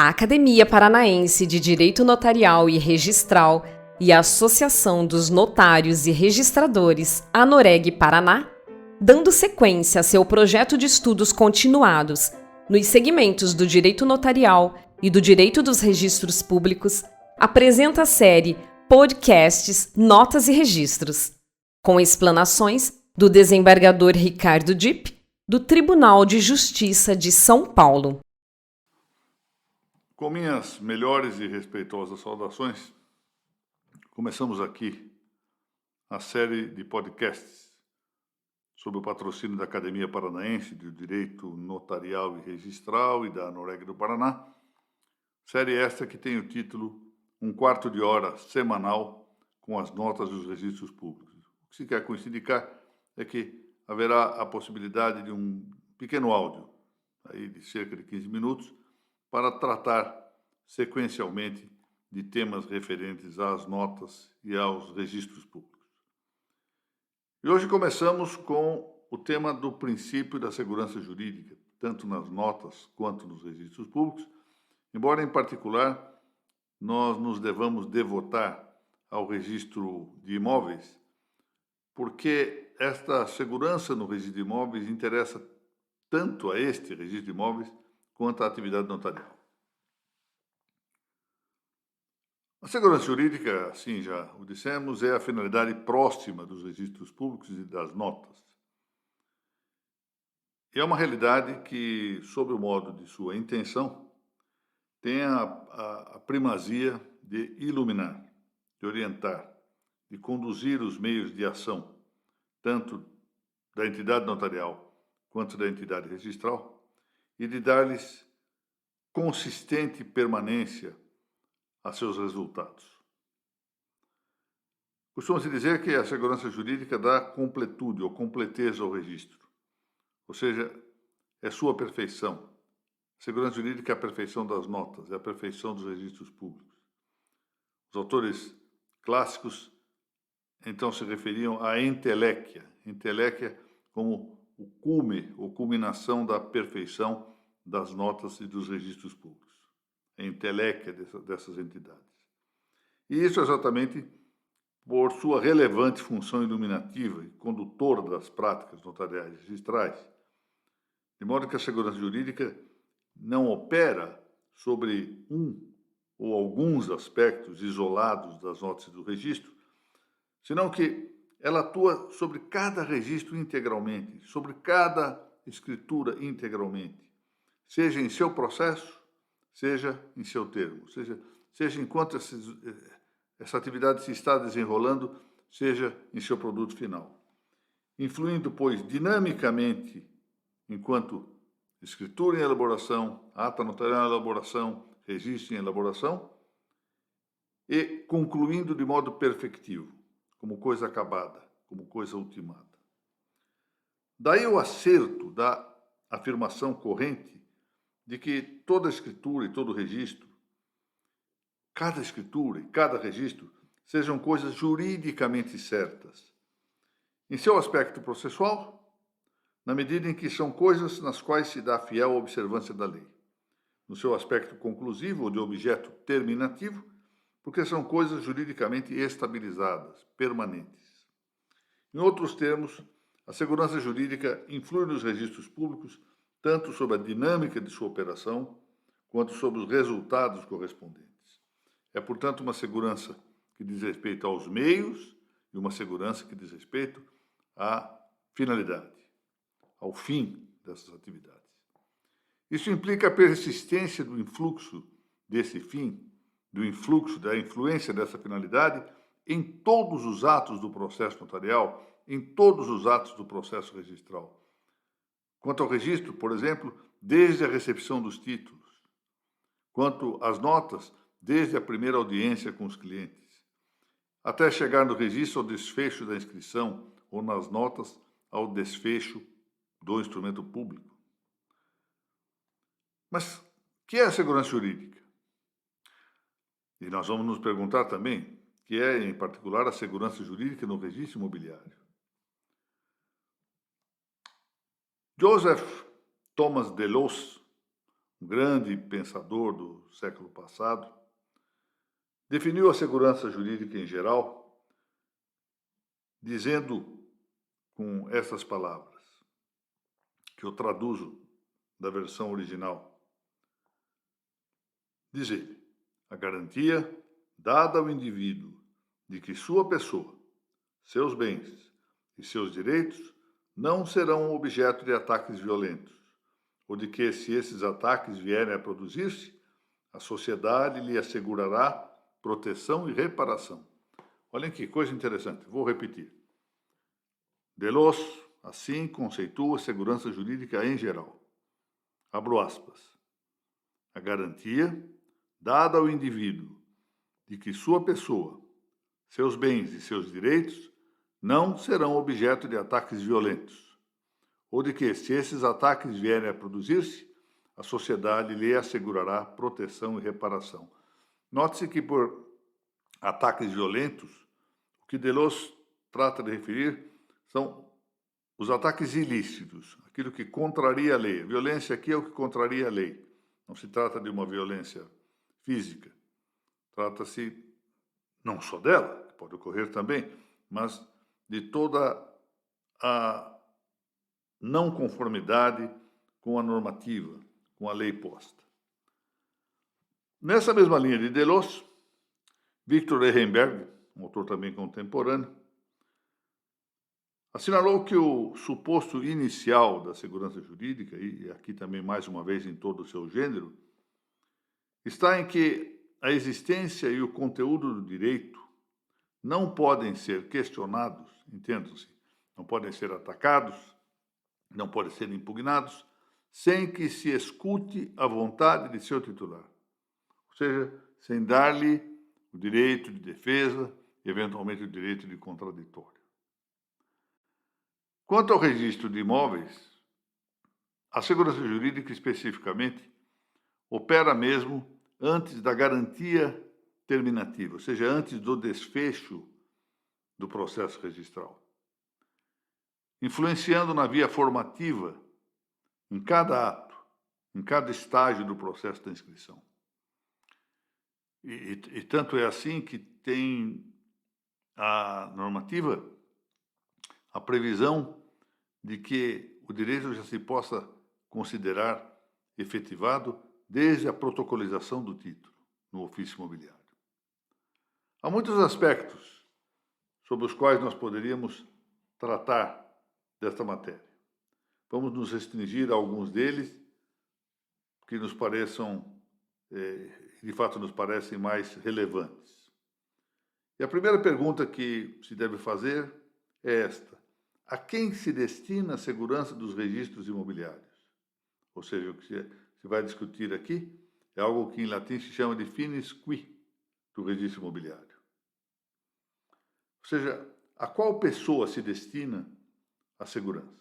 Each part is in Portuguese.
A Academia Paranaense de Direito Notarial e Registral e a Associação dos Notários e Registradores, ANOREG Paraná, dando sequência a seu projeto de estudos continuados nos segmentos do direito notarial e do direito dos registros públicos, apresenta a série Podcasts Notas e Registros, com explanações do desembargador Ricardo Dipp, do Tribunal de Justiça de São Paulo. Com minhas melhores e respeitosas saudações, começamos aqui a série de podcasts sob o patrocínio da Academia Paranaense de Direito Notarial e Registral e da ANOREG do Paraná, série esta que tem o título Um Quarto de Hora Semanal com as Notas dos Registros Públicos. O que se quer com isso indicar é que haverá a possibilidade de um pequeno áudio, aí de cerca de 15 minutos, para tratar sequencialmente de temas referentes às notas e aos registros públicos. E hoje começamos com o tema do princípio da segurança jurídica, tanto nas notas quanto nos registros públicos, embora em particular nós nos devamos devotar ao registro de imóveis, porque esta segurança no registro de imóveis interessa tanto a este registro de imóveis quanto à atividade notarial. A segurança jurídica, assim já o dissemos, é a finalidade próxima dos registros públicos e das notas. E é uma realidade que, sob o modo de sua intenção, tem a primazia de iluminar, de orientar, de conduzir os meios de ação, tanto da entidade notarial quanto da entidade registral, e de dar-lhes consistente permanência a seus resultados. Costuma-se dizer que a segurança jurídica dá completude ou completeza ao registro, ou seja, é sua perfeição. A segurança jurídica é a perfeição das notas, é a perfeição dos registros públicos. Os autores clássicos, então, se referiam à entelequia como o cume ou culminação da perfeição das notas e dos registros públicos. A entelequia dessas entidades. E isso exatamente por sua relevante função iluminativa e condutora das práticas notariais registrais, de modo que a segurança jurídica não opera sobre um ou alguns aspectos isolados das notas e do registro, senão que ela atua sobre cada registro integralmente, sobre cada escritura integralmente, seja em seu processo, seja em seu termo, seja enquanto essa atividade se está desenrolando, seja em seu produto final. Influindo, pois, dinamicamente, enquanto escritura em elaboração, ata notarial em elaboração, registro em elaboração, e concluindo de modo perfectivo, como coisa acabada, como coisa ultimada. Daí o acerto da afirmação corrente de que toda escritura e todo registro, cada escritura e cada registro, sejam coisas juridicamente certas. Em seu aspecto processual, na medida em que são coisas nas quais se dá fiel observância da lei. No seu aspecto conclusivo ou de objeto terminativo, porque são coisas juridicamente estabilizadas, permanentes. Em outros termos, a segurança jurídica influi nos registros públicos tanto sobre a dinâmica de sua operação, quanto sobre os resultados correspondentes. É, portanto, uma segurança que diz respeito aos meios e uma segurança que diz respeito à finalidade, ao fim dessas atividades. Isso implica a persistência do influxo desse fim, do influxo, da influência dessa finalidade em todos os atos do processo notarial, em todos os atos do processo registral. Quanto ao registro, por exemplo, desde a recepção dos títulos. Quanto às notas, desde a primeira audiência com os clientes. Até chegar no registro ao desfecho da inscrição ou nas notas ao desfecho do instrumento público. Mas o que é a segurança jurídica? E nós vamos nos perguntar também o que é, em particular, a segurança jurídica no registro imobiliário. Joseph Thomas Delos, um grande pensador do século passado, definiu a segurança jurídica em geral, dizendo com essas palavras, que eu traduzo da versão original. Diz ele: a garantia dada ao indivíduo de que sua pessoa, seus bens e seus direitos não serão objeto de ataques violentos, ou de que, se esses ataques vierem a produzir-se, a sociedade lhe assegurará proteção e reparação. Olhem que coisa interessante, vou repetir. Deleuze, assim, conceitua a segurança jurídica em geral. Abro aspas. A garantia dada ao indivíduo de que sua pessoa, seus bens e seus direitos não serão objeto de ataques violentos, ou de que, se esses ataques vierem a produzir-se, a sociedade lhe assegurará proteção e reparação. Note-se que por ataques violentos, o que Deleuze trata de referir são os ataques ilícitos, aquilo que contraria a lei. A violência aqui é o que contraria a lei. Não se trata de uma violência física. Trata-se não só dela, que pode ocorrer também, mas de toda a não conformidade com a normativa, com a lei posta. Nessa mesma linha de Deleuze, Victor Ehrenberg, um autor também contemporâneo, assinalou que o suposto inicial da segurança jurídica, e aqui também mais uma vez em todo o seu gênero, está em que a existência e o conteúdo do direito não podem ser questionados, entendam-se, não podem ser atacados, não podem ser impugnados, sem que se escute a vontade de seu titular. Ou seja, sem dar-lhe o direito de defesa e, eventualmente, o direito de contraditório. Quanto ao registro de imóveis, a segurança jurídica, especificamente, opera mesmo antes da garantia terminativa, ou seja, antes do desfecho do processo registral, influenciando na via formativa em cada ato, em cada estágio do processo da inscrição. E tanto é assim que tem a normativa a previsão de que o direito já se possa considerar efetivado desde a protocolização do título no ofício imobiliário. Há muitos aspectos sobre os quais nós poderíamos tratar desta matéria. Vamos nos restringir a alguns deles que nos pareçam, de fato, nos parecem mais relevantes. E a primeira pergunta que se deve fazer é esta: a quem se destina a segurança dos registros imobiliários? Ou seja, o que se vai discutir aqui é algo que em latim se chama de finis qui do registro imobiliário. Ou seja, a qual pessoa se destina a segurança?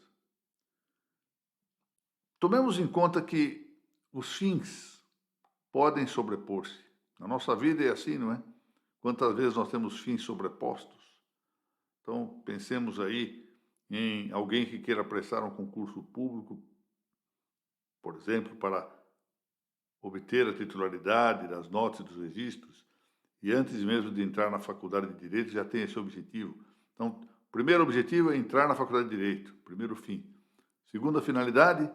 Tomemos em conta que os fins podem sobrepor-se. Na nossa vida é assim, não é? Quantas vezes nós temos fins sobrepostos? Então, pensemos aí em alguém que queira prestar um concurso público, por exemplo, para obter a titularidade das notas e dos registros, e antes mesmo de entrar na faculdade de Direito já tem esse objetivo. Então, o primeiro objetivo é entrar na faculdade de Direito, primeiro fim. Segunda finalidade,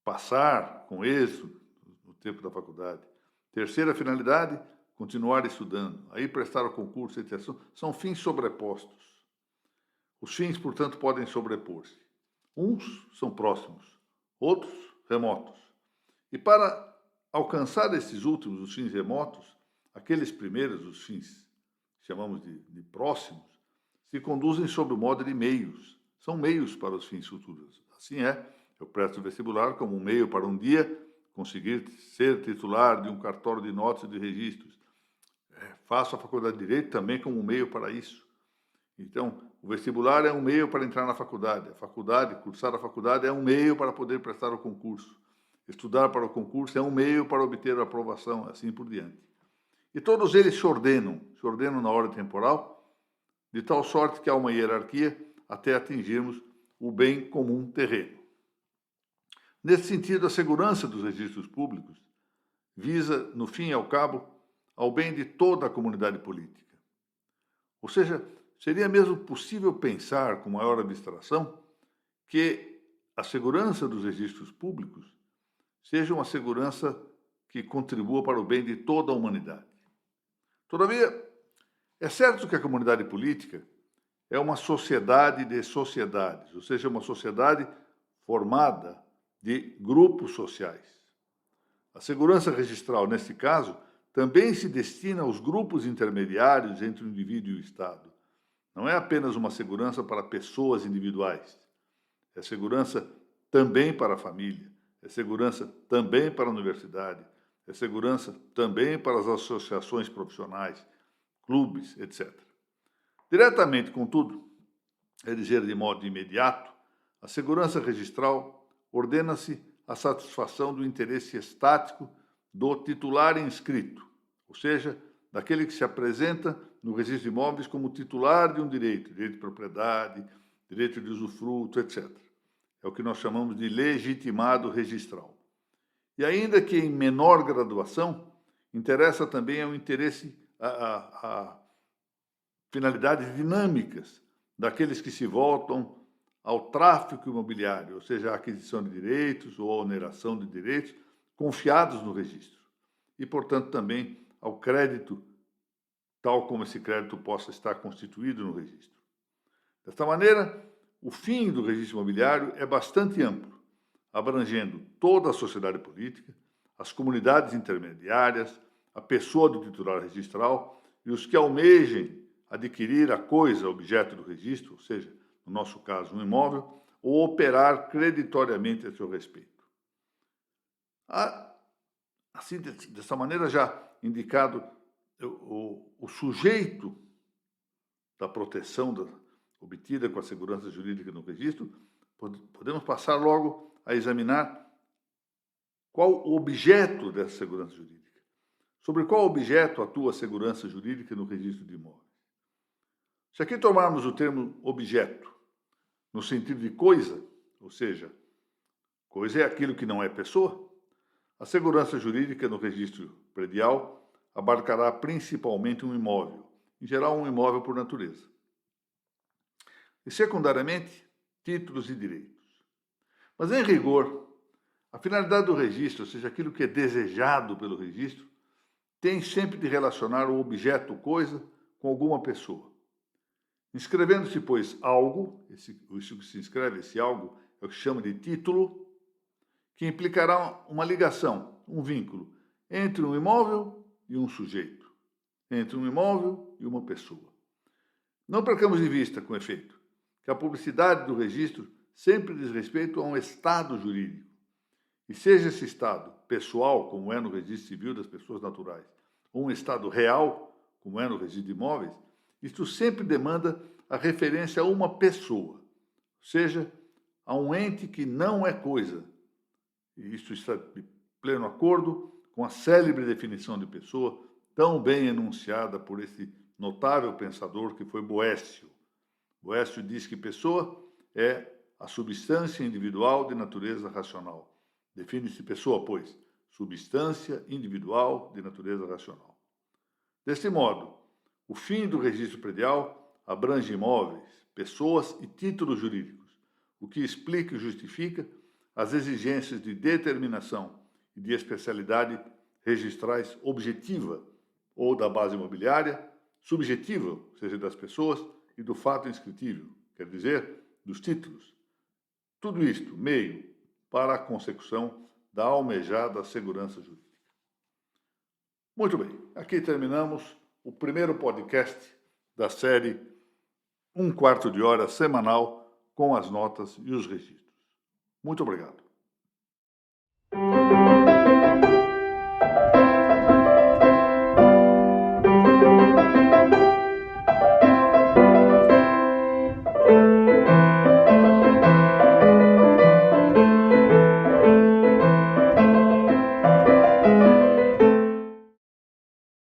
passar com êxito no tempo da faculdade. Terceira finalidade, continuar estudando. Aí prestar o concurso, etc. São fins sobrepostos. Os fins, portanto, podem sobrepor-se. Uns são próximos, outros remotos. E para alcançar esses últimos, os fins remotos, aqueles primeiros, os fins que chamamos de próximos, se conduzem sob o modo de meios. São meios para os fins futuros. Assim é, eu presto o vestibular como um meio para um dia conseguir ser titular de um cartório de notas e de registros. Faço a faculdade de Direito também como um meio para isso. Então, o vestibular é um meio para entrar na faculdade. A faculdade, cursar a faculdade é um meio para poder prestar o concurso. Estudar para o concurso é um meio para obter a aprovação, assim por diante. E todos eles se ordenam na ordem temporal, de tal sorte que há uma hierarquia até atingirmos o bem comum terreno. Nesse sentido, a segurança dos registros públicos visa, no fim e ao cabo, ao bem de toda a comunidade política. Ou seja, seria mesmo possível pensar, com maior abstração, que a segurança dos registros públicos seja uma segurança que contribua para o bem de toda a humanidade. Todavia, é certo que a comunidade política é uma sociedade de sociedades, ou seja, uma sociedade formada de grupos sociais. A segurança registral, neste caso, também se destina aos grupos intermediários entre o indivíduo e o Estado. Não é apenas uma segurança para pessoas individuais. É segurança também para a família, é segurança também para a universidade, é segurança também para as associações profissionais, clubes, etc. Diretamente, contudo, é dizer de modo imediato, a segurança registral ordena-se a satisfação do interesse estático do titular inscrito, ou seja, daquele que se apresenta no registro de imóveis como titular de um direito, direito de propriedade, direito de usufruto, etc. É o que nós chamamos de legitimado registral. E ainda que em menor graduação, interessa também ao interesse a finalidades dinâmicas daqueles que se voltam ao tráfico imobiliário, ou seja, a aquisição de direitos ou a oneração de direitos confiados no registro. E, portanto, também ao crédito, tal como esse crédito possa estar constituído no registro. Desta maneira, o fim do registro imobiliário é bastante amplo, abrangendo toda a sociedade política, as comunidades intermediárias, a pessoa do titular registral e os que almejem adquirir a coisa objeto do registro, ou seja, no nosso caso, um imóvel, ou operar creditoriamente a seu respeito. Assim, dessa maneira, já indicado o sujeito da proteção obtida com a segurança jurídica no registro, podemos passar logo a examinar qual o objeto dessa segurança jurídica. Sobre qual objeto atua a segurança jurídica no registro de imóveis? Se aqui tomarmos o termo objeto no sentido de coisa, ou seja, coisa é aquilo que não é pessoa, a segurança jurídica no registro predial abarcará principalmente um imóvel, em geral um imóvel por natureza. E, secundariamente, títulos e direitos. Mas, em rigor, a finalidade do registro, ou seja, aquilo que é desejado pelo registro, tem sempre de relacionar o objeto coisa com alguma pessoa. Inscrevendo-se, pois, algo, isso que se inscreve, esse algo, é o que se chama de título, que implicará uma ligação, um vínculo, entre um imóvel e um sujeito, entre um imóvel e uma pessoa. Não percamos de vista, com efeito, que a publicidade do registro sempre diz respeito a um estado jurídico. E seja esse estado pessoal, como é no registro civil das pessoas naturais, ou um estado real, como é no registro de imóveis, isto sempre demanda a referência a uma pessoa, ou seja, a um ente que não é coisa. E isto está de pleno acordo com a célebre definição de pessoa, tão bem enunciada por esse notável pensador que foi Boécio. Boécio diz que pessoa é a substância individual de natureza racional. Define-se pessoa, pois, substância individual de natureza racional. Deste modo, o fim do registro predial abrange imóveis, pessoas e títulos jurídicos, o que explica e justifica as exigências de determinação e de especialidade registrais objetiva ou da base imobiliária, subjetiva, ou seja, das pessoas, e do fato inscritível, quer dizer, dos títulos. Tudo isto, meio para a consecução da almejada segurança jurídica. Muito bem, aqui terminamos o primeiro podcast da série 1/4 de hora semanal com as notas e os registros. Muito obrigado.